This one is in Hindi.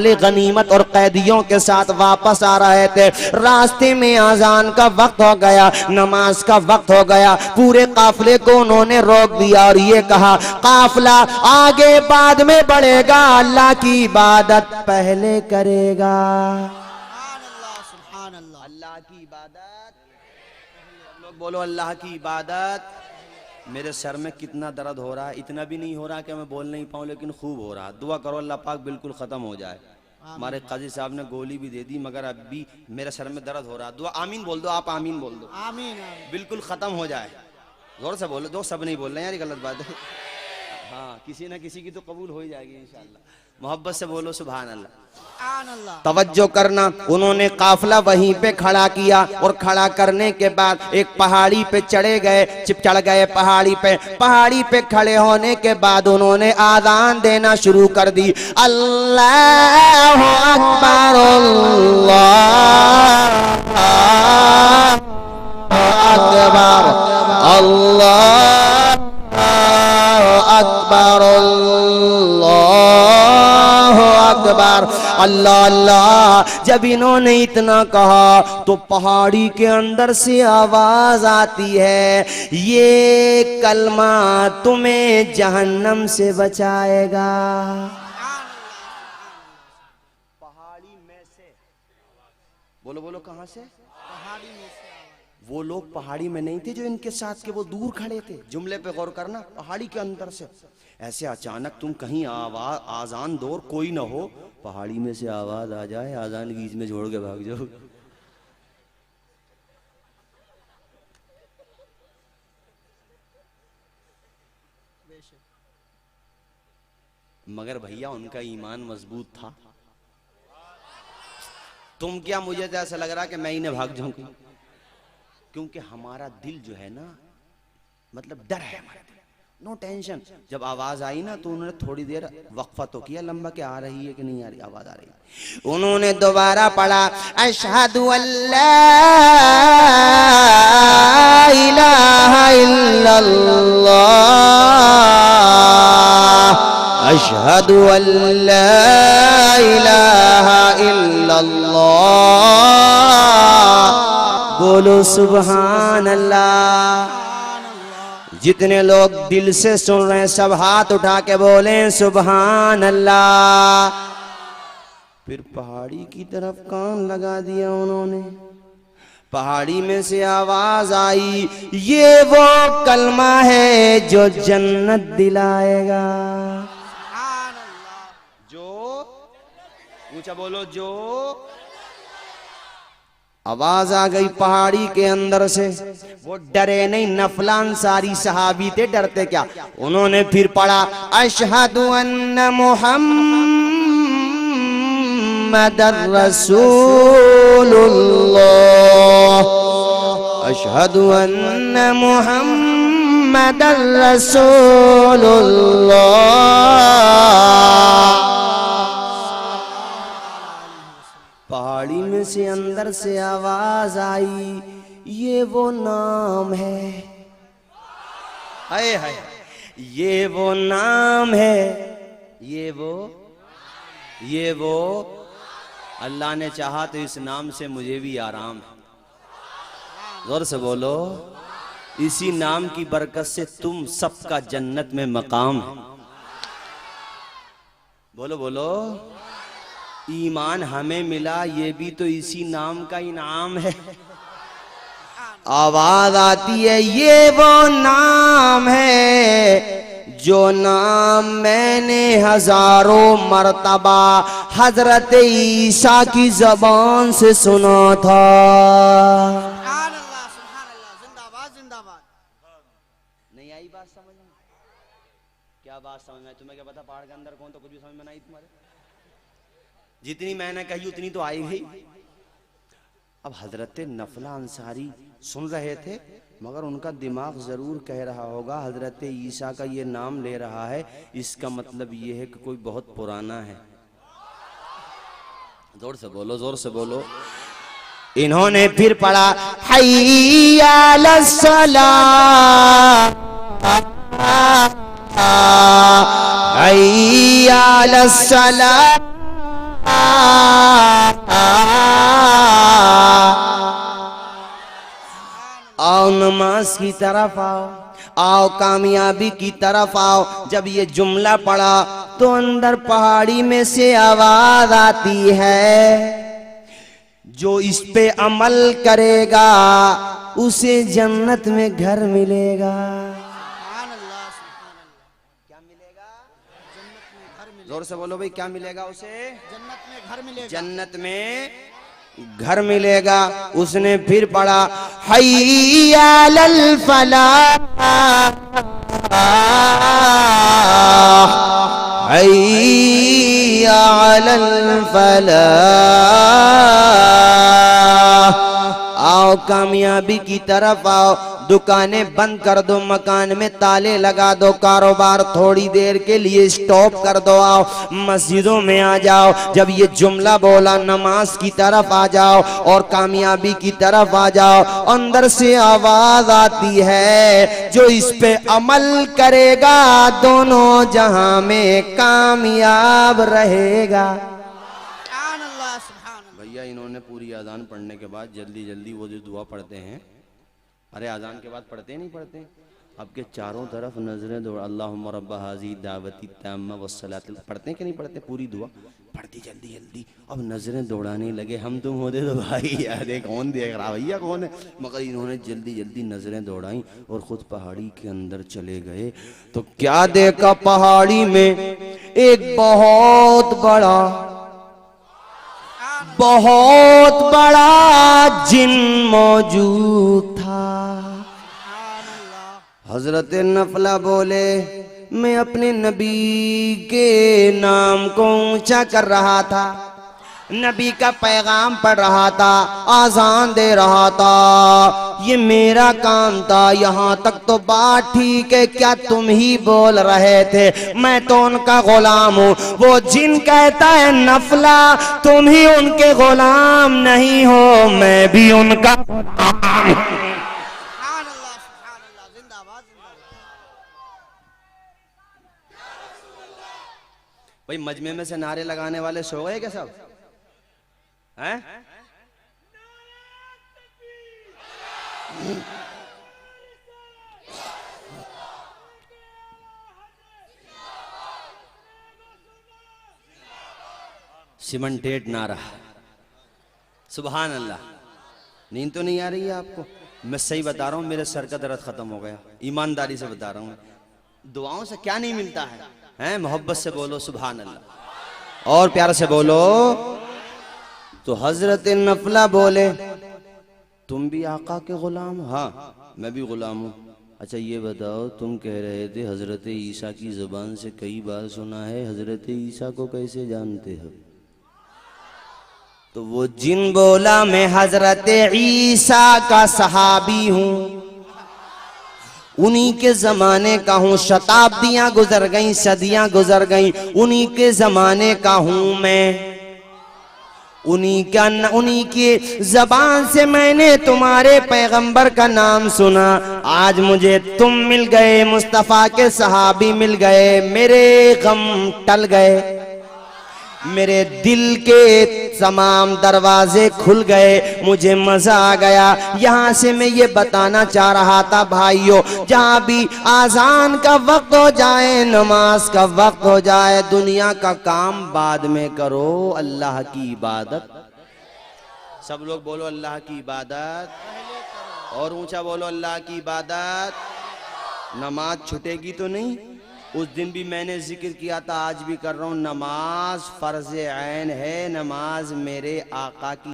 गनीमत और कैदियों के साथ वापस आ रहे थे। रास्ते में आजान का वक्त हो गया, नमाज का वक्त हो गया। पूरे काफिले को उन्होंने रोक दिया और ये कहा, काफिला आगे बाद में बढ़ेगा, अल्लाह की इबादत पहले करेगा। अल्लाह की इबादत, लोग बोलो अल्लाह की इबादत। मेरे सर में कितना दर्द हो रहा है, इतना भी नहीं हो रहा कि मैं बोल नहीं पाऊँ, लेकिन खूब हो रहा है। दुआ करो अल्लाह पाक बिल्कुल ख़त्म हो जाए। हमारे काजी साहब ने गोली भी दे दी, मगर अब भी मेरे सर में दर्द हो रहा है। दुआ आमीन बोल दो, आप आमीन बोल दो, आमीन, बिल्कुल ख़त्म हो जाए। जोर से बोलो, दो सब नहीं बोल रहे यार, ये गलत बात है। हाँ, किसी ना किसी की तो कबूल हो ही जाएगी इंशाअल्लाह। मोहब्बत से बोलो सुभान अल्लाह। तवज्जो करना, उन्होंने काफिला वहीं पे खड़ा किया और खड़ा करने के बाद एक पहाड़ी पे चढ़ गए पहाड़ी पे। पहाड़ी पे खड़े होने के बाद उन्होंने आज़ान देना शुरू कर दी। अल्लाहु अकबर, अल्लाहु अकबर, अल्लाहु अकबर, अल्लाहु अकबर, अल्लाह अल्लाह। जब इन्होंने इतना कहा तो पहाड़ी के अंदर से आवाज आती है, ये कलमा तुम्हें जहन्नम से बचाएगा। पहाड़ी में से बोलो, बोलो कहां से? पहाड़ी में से। वो लोग पहाड़ी में नहीं थे जो इनके साथ के, वो दूर खड़े थे। जुमले पे गौर करना, पहाड़ी के अंदर से ऐसे अचानक तुम कहीं आजान दो और कोई ना हो, पहाड़ी में से आवाज आ जाए, आजान बीच में छोड़ के भाग जाओ। मगर भैया उनका ईमान मजबूत था। तुम क्या, मुझे तो ऐसा लग रहा कि मैं इन्हें भाग जाऊंगी, क्योंकि हमारा दिल जो है ना, मतलब डर है हमारा दिल, नो टेंशन। जब आवाज आई ना तो उन्होंने थोड़ी देर वक्फा तो किया लंबा, कि आ रही है कि नहीं आ रही, आवाज आ रही है। उन्होंने दोबारा पढ़ा, अशहदु अल्ला इलाहा इल्लल्लाह, अशहदु अल्ला इलाहा इल्लल्लाह। बोलो सुभान अल्लाह। जितने लोग दिल से सुन रहे हैं सब हाथ उठा के बोले सुभान अल्लाह। फिर पहाड़ी की तरफ कान लगा दिया उन्होंने। पहाड़ी में से आवाज आई, ये वो कलमा है जो जन्नत दिलाएगा। जो ऊंचा बोलो, जो। आवाज आ गई पहाड़ी के अंदर से। वो डरे नहीं, नफला अंसारी सहाबी थे, डरते क्या। उन्होंने फिर पढ़ा, अशहदु अन्ना मुहम्मदर रसूलुल्लाह, अशहदु अन्ना मुहम्मदर रसूलुल्लाह। पहाड़ी में से अंदर से आवाज आई, ये वो नाम है, हाय हाय, ये वो नाम है, ये वो अल्लाह ने चाहा तो इस नाम से मुझे भी आराम है। जोर से बोलो, इसी नाम की बरकत से तुम सबका जन्नत में मकाम है। बोलो बोलो, ईमान हमें मिला ये भी तो इसी नाम का इनाम है। आवाज आती है, ये वो नाम है जो नाम मैंने हजारों मर्तबा हजरत ईसा की जबान से सुना था। जिंदाबाद जिंदाबाद। नहीं आई बात समझ में? क्या बात समझ में? तुम्हें क्या पता पहाड़ के अंदर कौन, तो कुछ भी समझ में नहीं तुम्हारे। जितनी मैंने कही उतनी तो आई गई। अब हजरत नफला अंसारी सुन रहे थे, मगर उनका दिमाग जरूर कह रहा होगा हजरत ईसा का ये नाम ले रहा है, इसका मतलब ये है कि कोई बहुत पुराना है। जोर से बोलो, जोर से बोलो। इन्होंने फिर पढ़ा, हय्या अलस्सलाह, हय्या अलस्सलाह, नमाज की तरफ आओ, आओ कामयाबी की तरफ आओ। जब ये जुमला पढ़ा तो अंदर पहाड़ी में से आवाज आती है, जो इस पे अमल करेगा उसे जन्नत में घर मिलेगा। क्या मिलेगा? जोर से बोलो भाई, क्या मिलेगा उसे? जन्नत में घर मिलेगा। जन्नत में घर मिलेगा। उसने फिर पढ़ा, हय्या अलल फलाह, हय्या अलल फलाह। आओ कामयाबी की तरफ आओ। दुकानें बंद कर दो, मकान में ताले लगा दो, कारोबार थोड़ी देर के लिए स्टॉप कर दो, आओ मस्जिदों में आ जाओ। जब ये जुमला बोला, नमाज की तरफ आ जाओ और कामयाबी की तरफ आ जाओ। अंदर से आवाज आती है, जो इस पे अमल करेगा दोनों जहां में कामयाब रहेगा। भैया इन्होंने पूरी अजान पढ़ने के बाद जल्दी जल्दी वो जो दुआ पढ़ते हैं, अरे अजान के बाद पढ़ते नहीं पढ़ते, आपके चारों तरफ नजरें दौड़, अल्लाहुम्मा रब्बा हाज़ी दावती ताम्मा वस्सलात, पढ़ते कि नहीं पढ़ते? पूरी दुआ पढ़ती जल्दी जल्दी। अब नजरें दौड़ाने लगे, हम तुम होते तो भाई यार कौन देख रहा भैया कौन है, मगर इन्होंने जल्दी जल्दी नजरें दौड़ाई और खुद पहाड़ी के अंदर चले गए। तो क्या देखा, पहाड़ी में एक बहुत बड़ा जिन मौजूद था। हजरत नफला बोले, मैं अपने नबी के नाम को ऊंचा कर रहा था, नबी का पैगाम पढ़ रहा था, आजान दे रहा था, ये मेरा काम था। यहाँ तक तो बात ठीक है, क्या तुम ही बोल रहे थे? मैं तो उनका गुलाम हूँ। वो जिन कहता है नफला, तुम ही उनके गुलाम नहीं हो, मैं भी उनका गुलाम हूँ। भाई मजमे में से नारे लगाने वाले सो गए क्या सब हैं? सीमेंटेड नारा, सुभान अल्लाह। नींद तो नहीं आ रही है आपको? मैं सही बता रहा हूं, मेरे सर का दर्द खत्म हो गया, ईमानदारी से बता रहा हूं। दुआओं से क्या नहीं मिलता है, हैं? मोहब्बत से बोलो सुभान अल्लाह, और प्यार से बोलो। तो हजरत नफला बोले, तुम भी आका के गुलाम? हाँ मैं भी गुलाम हूँ। अच्छा ये बताओ, तुम कह रहे थे हजरत ईसा की जुबान से कई बार सुना है, हजरत ईसा को कैसे जानते हो? तो वो जिन बोला, मैं हजरत ईसा का सहाबी हूँ, उन्हीं के जमाने का हूँ। शताब्दियां गुजर गई, सदियां गुजर गई, उन्हीं के जमाने का हूँ मैं। उन्हीं की जबान से मैंने तुम्हारे पैगंबर का नाम सुना। आज मुझे तुम मिल गए, मुस्तफा के सहाबी मिल गए, मेरे गम टल गए, मेरे दिल के तमाम दरवाजे खुल गए, मुझे मजा आ गया। यहाँ से मैं ये बताना चाह रहा था भाइयों, जहाँ भी आजान का वक्त हो जाए, नमाज का वक्त हो जाए, दुनिया का काम बाद में करो, अल्लाह की इबादत। सब लोग बोलो अल्लाह की इबादत, और ऊंचा बोलो अल्लाह की इबादत। नमाज छूटेगी तो नहीं? उस दिन भी मैंने जिक्र किया था, आज भी कर रहा हूँ, नमाज फर्ज ऐन है, नमाज मेरे आका की